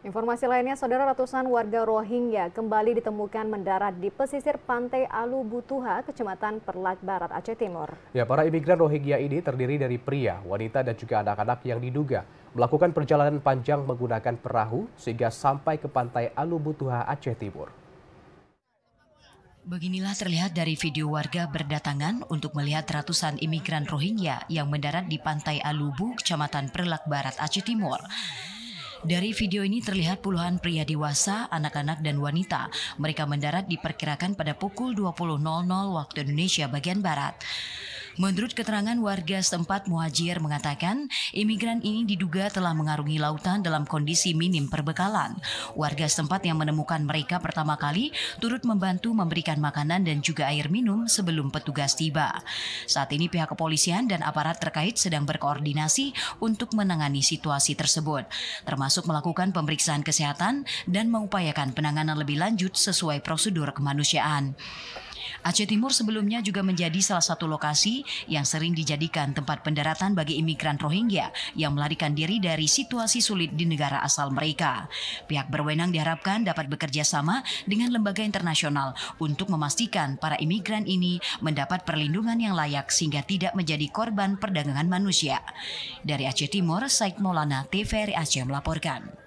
Informasi lainnya, saudara, ratusan warga Rohingya kembali ditemukan mendarat di pesisir pantai Alu Butuha, Kecamatan Perlak Barat, Aceh Timur. Ya, para imigran Rohingya ini terdiri dari pria, wanita, dan juga anak-anak yang diduga melakukan perjalanan panjang menggunakan perahu sehingga sampai ke pantai Alu Butuha, Aceh Timur. Beginilah terlihat dari video warga berdatangan untuk melihat ratusan imigran Rohingya yang mendarat di pantai Alubu, Kecamatan Perlak Barat, Aceh Timur. Dari video ini terlihat puluhan pria dewasa, anak-anak, dan wanita. Mereka mendarat diperkirakan pada pukul 20.00 waktu Indonesia bagian Barat. Menurut keterangan warga setempat, Muhajir mengatakan imigran ini diduga telah mengarungi lautan dalam kondisi minim perbekalan. Warga setempat yang menemukan mereka pertama kali turut membantu memberikan makanan dan juga air minum sebelum petugas tiba. Saat ini pihak kepolisian dan aparat terkait sedang berkoordinasi untuk menangani situasi tersebut, termasuk melakukan pemeriksaan kesehatan dan mengupayakan penanganan lebih lanjut sesuai prosedur kemanusiaan. Aceh Timur sebelumnya juga menjadi salah satu lokasi yang sering dijadikan tempat pendaratan bagi imigran Rohingya yang melarikan diri dari situasi sulit di negara asal mereka. Pihak berwenang diharapkan dapat bekerja sama dengan lembaga internasional untuk memastikan para imigran ini mendapat perlindungan yang layak sehingga tidak menjadi korban perdagangan manusia. Dari Aceh Timur, Said Maulana, TVRI Aceh melaporkan.